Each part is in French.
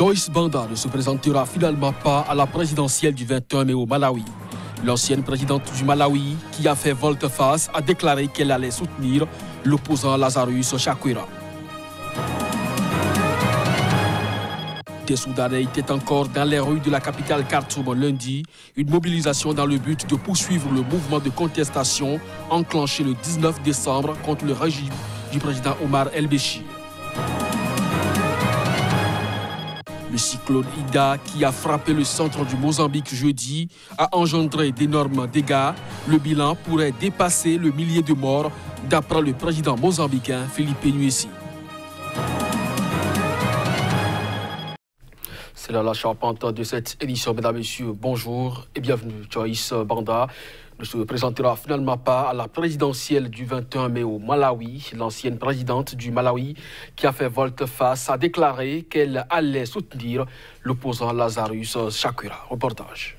Joyce Banda ne se présentera finalement pas à la présidentielle du 21 mai au Malawi. L'ancienne présidente du Malawi, qui a fait volte-face, a déclaré qu'elle allait soutenir l'opposant Lazarus Chakwera. Des Soudanais étaient encore dans les rues de la capitale Khartoum lundi, une mobilisation dans le but de poursuivre le mouvement de contestation enclenché le 19 décembre contre le régime du président Omar El-Béchir. Le cyclone Ida, qui a frappé le centre du Mozambique jeudi, a engendré d'énormes dégâts. Le bilan pourrait dépasser le millier de morts, d'après le président mozambicain Filipe Nyusi. C'est là la charpente de cette édition. Mesdames et messieurs, bonjour et bienvenue. Joyce Banda ne se présentera finalement pas à la présidentielle du 21 mai au Malawi. L'ancienne présidente du Malawi, qui a fait volte-face, a déclaré qu'elle allait soutenir l'opposant Lazarus Chakwera. Reportage.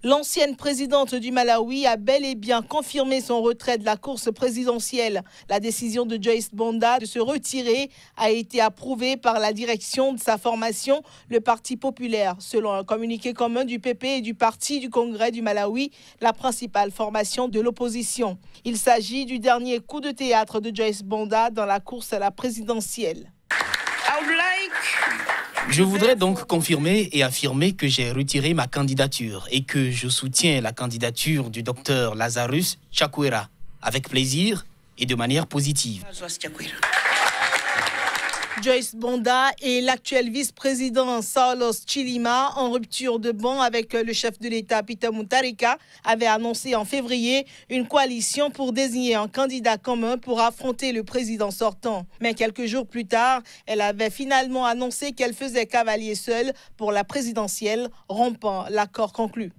L'ancienne présidente du Malawi a bel et bien confirmé son retrait de la course présidentielle. La décision de Joyce Banda de se retirer a été approuvée par la direction de sa formation, le Parti populaire. Selon un communiqué commun du PP et du Parti du Congrès du Malawi, la principale formation de l'opposition. Il s'agit du dernier coup de théâtre de Joyce Banda dans la course à la présidentielle. Je voudrais donc confirmer et affirmer que j'ai retiré ma candidature et que je soutiens la candidature du docteur Lazarus Chakwera avec plaisir et de manière positive. Joyce Banda et l'actuel vice-président Saulos Chilima, en rupture de banc avec le chef de l'État Peter Mutharika, avaient annoncé en février une coalition pour désigner un candidat commun pour affronter le président sortant. Mais quelques jours plus tard, elle avait finalement annoncé qu'elle faisait cavalier seul pour la présidentielle, rompant l'accord conclu.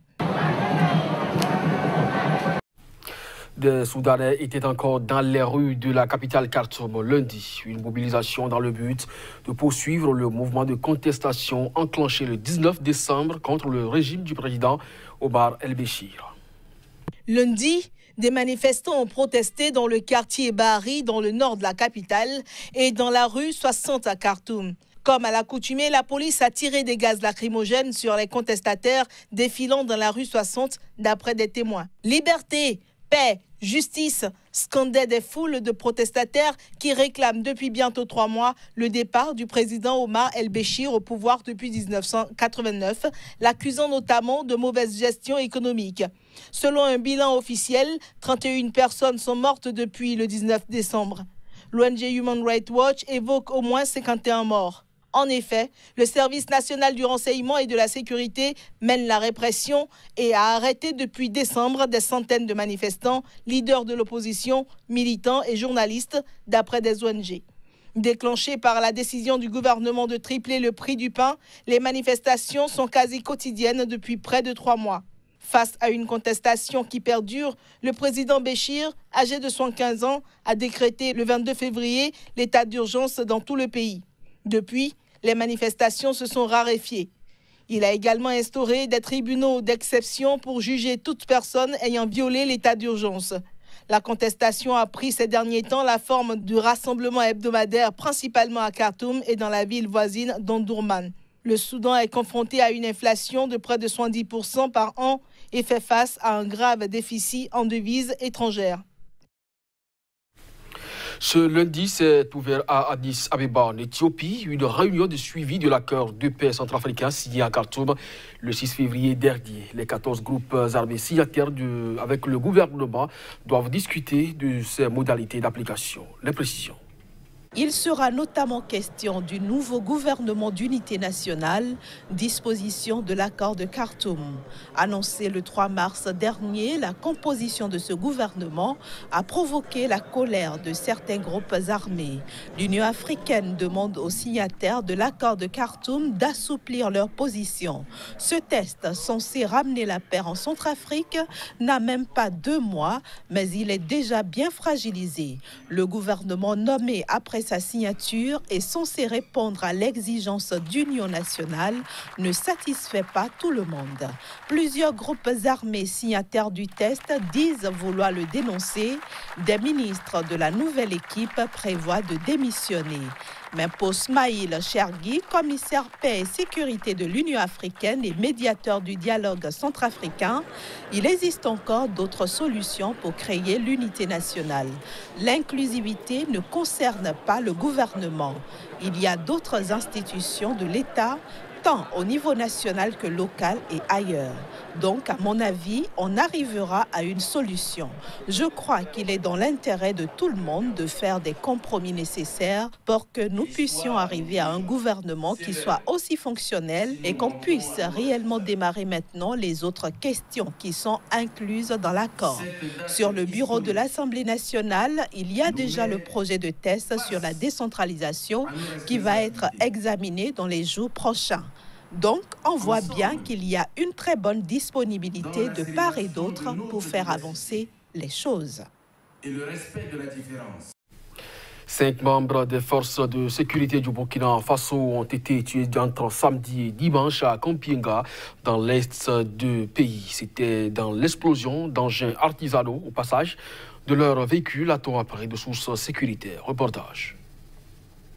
Des Soudanais étaient encore dans les rues de la capitale Khartoum lundi. Une mobilisation dans le but de poursuivre le mouvement de contestation enclenché le 19 décembre contre le régime du président Omar El-Béchir. Lundi, des manifestants ont protesté dans le quartier Bahari, dans le nord de la capitale, et dans la rue 60 à Khartoum. Comme à l'accoutumée, la police a tiré des gaz lacrymogènes sur les contestataires défilant dans la rue 60, d'après des témoins. Liberté, paix, justice, scandaient des foules de protestataires qui réclament depuis bientôt 3 mois le départ du président Omar El-Béchir au pouvoir depuis 1989, l'accusant notamment de mauvaise gestion économique. Selon un bilan officiel, 31 personnes sont mortes depuis le 19 décembre. L'ONG Human Rights Watch évoque au moins 51 morts. En effet, le service national du renseignement et de la sécurité mène la répression et a arrêté depuis décembre des centaines de manifestants, leaders de l'opposition, militants et journalistes, d'après des ONG. Déclenchées par la décision du gouvernement de tripler le prix du pain, les manifestations sont quasi quotidiennes depuis près de 3 mois. Face à une contestation qui perdure, le président Béchir, âgé de 75 ans, a décrété le 22 février l'état d'urgence dans tout le pays. Depuis, les manifestations se sont raréfiées. Il a également instauré des tribunaux d'exception pour juger toute personne ayant violé l'état d'urgence. La contestation a pris ces derniers temps la forme de rassemblements hebdomadaires, principalement à Khartoum et dans la ville voisine d'Omdurman. Le Soudan est confronté à une inflation de près de 70% par an et fait face à un grave déficit en devises étrangères. Ce lundi s'est ouvert à Addis Abeba, en Éthiopie, une réunion de suivi de l'accord de paix centrafricain signé à Khartoum le 6 février dernier. Les 14 groupes armés signataires avec le gouvernement doivent discuter de ces modalités d'application. Les précisions. Il sera notamment question du nouveau gouvernement d'unité nationale, disposition de l'accord de Khartoum. Annoncé le 3 mars dernier, la composition de ce gouvernement a provoqué la colère de certains groupes armés. L'Union africaine demande aux signataires de l'accord de Khartoum d'assouplir leur position. Ce test, censé ramener la paix en Centrafrique, n'a même pas 2 mois, mais il est déjà bien fragilisé. Le gouvernement nommé après sa signature est censé répondre à l'exigence d'union nationale, ne satisfait pas tout le monde. Plusieurs groupes armés signataires du test disent vouloir le dénoncer. Des ministres de la nouvelle équipe prévoient de démissionner. Mais pour Smaïl Chergui, commissaire paix et sécurité de l'Union africaine et médiateur du dialogue centrafricain, il existe encore d'autres solutions pour créer l'unité nationale. L'inclusivité ne concerne pas le gouvernement. Il y a d'autres institutions de l'État, tant au niveau national que local et ailleurs. Donc, à mon avis, on arrivera à une solution. Je crois qu'il est dans l'intérêt de tout le monde de faire des compromis nécessaires pour que nous puissions arriver à un gouvernement qui soit aussi fonctionnel et qu'on puisse réellement démarrer maintenant les autres questions qui sont incluses dans l'accord. Sur le bureau de l'Assemblée nationale, il y a déjà le projet de test sur la décentralisation qui va être examiné dans les jours prochains. Donc, on voit bien qu'il y a une très bonne disponibilité de part et d'autre pour faire avancer les choses. Et le respect de la différence. 5 membres des forces de sécurité du Burkina Faso ont été tués entre samedi et dimanche à Kampienga, dans l'est du pays. C'était dans l'explosion d'engins artisanaux au passage de leur véhicule, a-t-on appris de sources sécuritaires. Reportage.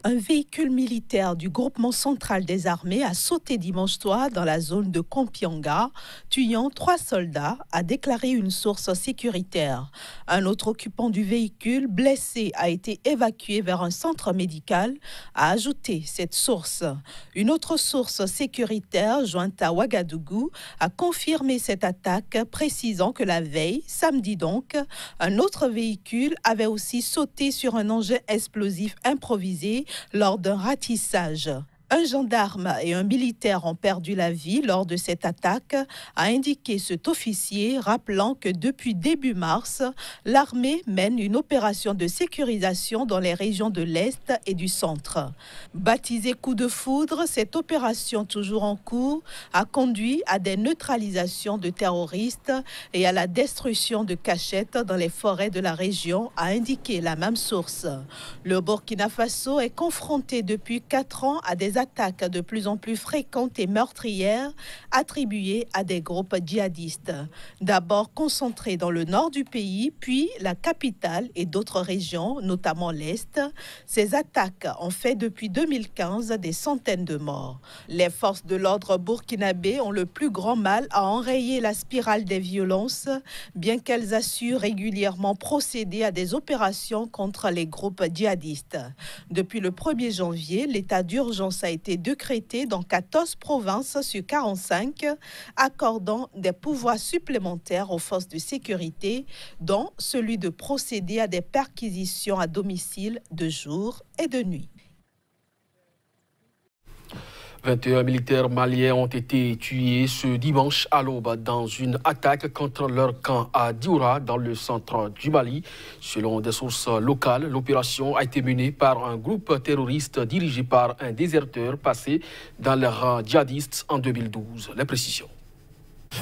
Un véhicule militaire du groupement central des armées a sauté dimanche soir dans la zone de Kampienga, tuant 3 soldats, a déclaré une source sécuritaire. Un autre occupant du véhicule, blessé, a été évacué vers un centre médical, a ajouté cette source. Une autre source sécuritaire, jointe à Ouagadougou, a confirmé cette attaque, précisant que la veille, samedi donc, un autre véhicule avait aussi sauté sur un engin explosif improvisé lors d'un ratissage. Un gendarme et un militaire ont perdu la vie lors de cette attaque, a indiqué cet officier, rappelant que depuis début mars, l'armée mène une opération de sécurisation dans les régions de l'Est et du Centre. Baptisée coup de foudre, cette opération toujours en cours a conduit à des neutralisations de terroristes et à la destruction de cachettes dans les forêts de la région, a indiqué la même source. Le Burkina Faso est confronté depuis 4 ans à des attaques de plus en plus fréquentes et meurtrières attribuées à des groupes djihadistes. D'abord concentrés dans le nord du pays, puis la capitale et d'autres régions, notamment l'Est. Ces attaques ont fait depuis 2015 des centaines de morts. Les forces de l'ordre burkinabé ont le plus grand mal à enrayer la spirale des violences, bien qu'elles assurent régulièrement procéder à des opérations contre les groupes djihadistes. Depuis le 1er janvier, l'état d'urgence a été décrété dans 14 provinces sur 45, accordant des pouvoirs supplémentaires aux forces de sécurité, dont celui de procéder à des perquisitions à domicile de jour et de nuit. 21 militaires maliens ont été tués ce dimanche à l'aube dans une attaque contre leur camp à Dioura, dans le centre du Mali. Selon des sources locales, l'opération a été menée par un groupe terroriste dirigé par un déserteur passé dans les rangs djihadistes en 2012. Les précisions.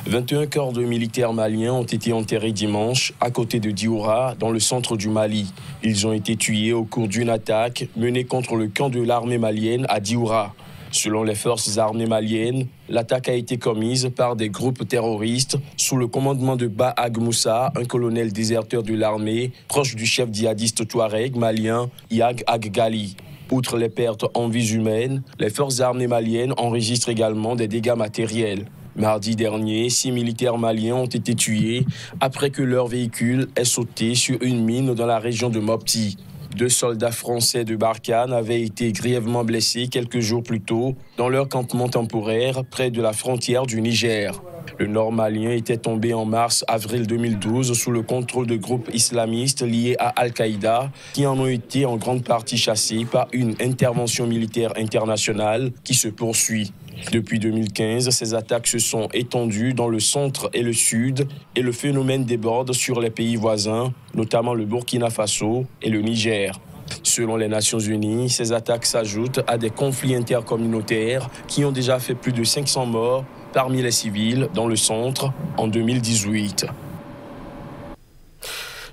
21 corps de militaires maliens ont été enterrés dimanche à côté de Dioura, dans le centre du Mali. Ils ont été tués au cours d'une attaque menée contre le camp de l'armée malienne à Dioura. Selon les forces armées maliennes, l'attaque a été commise par des groupes terroristes sous le commandement de Bahag Moussa, un colonel déserteur de l'armée, proche du chef djihadiste touareg malien Yag Ag-Gali. Outre les pertes en vies humaines, les forces armées maliennes enregistrent également des dégâts matériels. Mardi dernier, 6 militaires maliens ont été tués après que leur véhicule ait sauté sur une mine dans la région de Mopti. 2 soldats français de Barkhane avaient été grièvement blessés quelques jours plus tôt dans leur campement temporaire près de la frontière du Niger. Le nord malien était tombé en mars-avril 2012 sous le contrôle de groupes islamistes liés à Al-Qaïda qui en ont été en grande partie chassés par une intervention militaire internationale qui se poursuit. Depuis 2015, ces attaques se sont étendues dans le centre et le sud et le phénomène déborde sur les pays voisins, notamment le Burkina Faso et le Niger. Selon les Nations Unies, ces attaques s'ajoutent à des conflits intercommunautaires qui ont déjà fait plus de 500 morts parmi les civils dans le centre en 2018.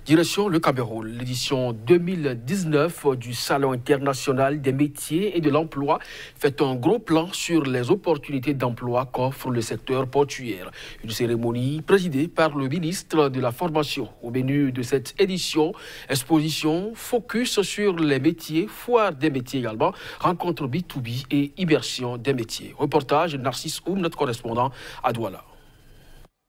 Direction le Cameroun, l'édition 2019 du Salon international des métiers et de l'emploi fait un gros plan sur les opportunités d'emploi qu'offre le secteur portuaire. Une cérémonie présidée par le ministre de la Formation. Au menu de cette édition, exposition, focus sur les métiers, foire des métiers également, rencontre B2B et immersion des métiers. Reportage de Narcisse Oum, notre correspondant à Douala.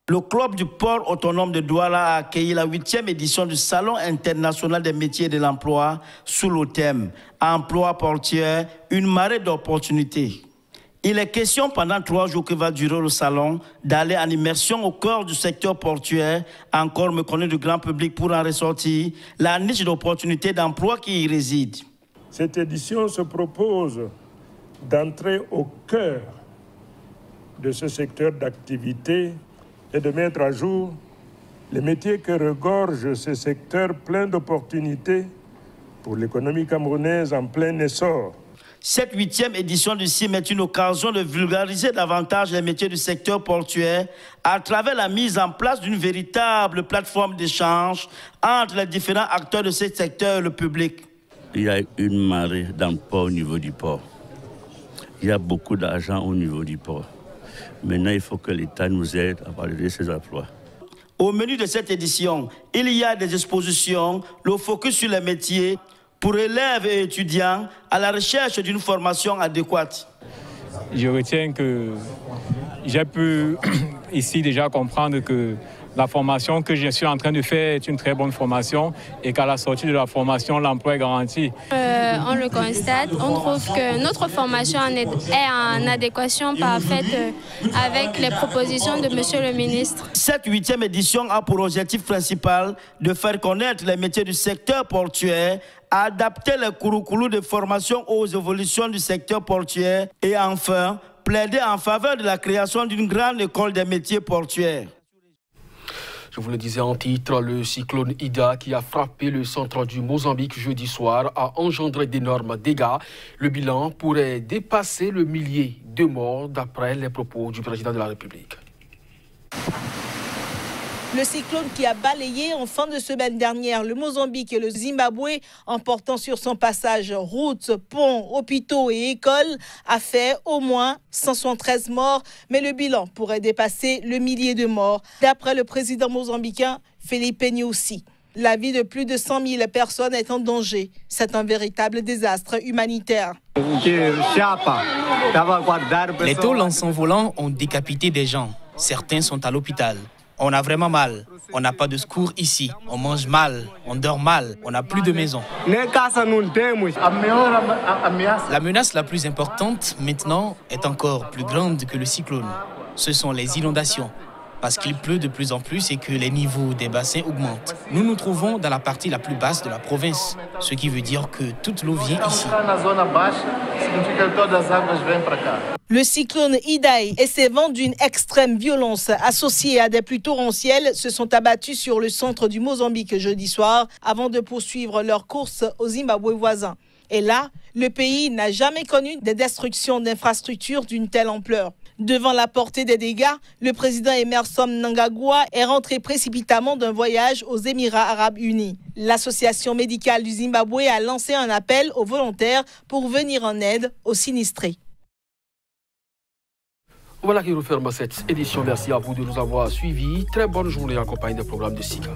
Le club du port autonome de Douala a accueilli la 8e édition du Salon international des métiers et de l'emploi sous le thème « Emploi portuaire, une marée d'opportunités ». Il est question pendant 3 jours que va durer le salon d'aller en immersion au cœur du secteur portuaire, encore méconnu du grand public, pour en ressortir la niche d'opportunités d'emploi qui y réside. Cette édition se propose d'entrer au cœur de ce secteur d'activité et de mettre à jour les métiers que regorge ce secteur plein d'opportunités pour l'économie camerounaise en plein essor. Cette 8e édition du CIM est une occasion de vulgariser davantage les métiers du secteur portuaire à travers la mise en place d'une véritable plateforme d'échange entre les différents acteurs de ce secteur et le public. Il y a une marée d'emplois au niveau du port. Il y a beaucoup d'argent au niveau du port. Maintenant, il faut que l'État nous aide à valider ces emplois. Au menu de cette édition, il y a des expositions, le focus sur les métiers pour élèves et étudiants à la recherche d'une formation adéquate. Je retiens que j'ai pu ici déjà comprendre que la formation que je suis en train de faire est une très bonne formation et qu'à la sortie de la formation, l'emploi est garanti. On le constate, on trouve que notre formation est en adéquation parfaite avec les propositions de Monsieur le ministre. Cette 8e édition a pour objectif principal de faire connaître les métiers du secteur portuaire, adapter les curriculums de formation aux évolutions du secteur portuaire et enfin plaider en faveur de la création d'une grande école des métiers portuaires. Je vous le disais en titre, le cyclone Ida qui a frappé le centre du Mozambique jeudi soir a engendré d'énormes dégâts. Le bilan pourrait dépasser le millier de morts d'après les propos du président de la République. Le cyclone qui a balayé en fin de semaine dernière le Mozambique et le Zimbabwe, emportant sur son passage routes, ponts, hôpitaux et écoles, a fait au moins 173 morts, mais le bilan pourrait dépasser le millier de morts, d'après le président mozambicain Felipe Nyusi. La vie de plus de 100 000 personnes est en danger. C'est un véritable désastre humanitaire. Les tôles en s'envolant ont décapité des gens. Certains sont à l'hôpital. On a vraiment mal. On n'a pas de secours ici. On mange mal. On dort mal. On n'a plus de maison. La menace la plus importante maintenant est encore plus grande que le cyclone. Ce sont les inondations. Parce qu'il pleut de plus en plus et que les niveaux des bassins augmentent. Nous nous trouvons dans la partie la plus basse de la province, ce qui veut dire que toute l'eau vient ici. Le cyclone Idai et ses vents d'une extrême violence associés à des pluies torrentielles se sont abattus sur le centre du Mozambique jeudi soir avant de poursuivre leur course au Zimbabwe voisin. Et là, le pays n'a jamais connu des destructions d'infrastructures d'une telle ampleur. Devant la portée des dégâts, le président Emmerson Mnangagwa est rentré précipitamment d'un voyage aux Émirats arabes unis. L'association médicale du Zimbabwe a lancé un appel aux volontaires pour venir en aide aux sinistrés. Voilà qui referme cette édition. Merci à vous de nous avoir suivis. Très bonne journée en compagnie des programmes de SICA.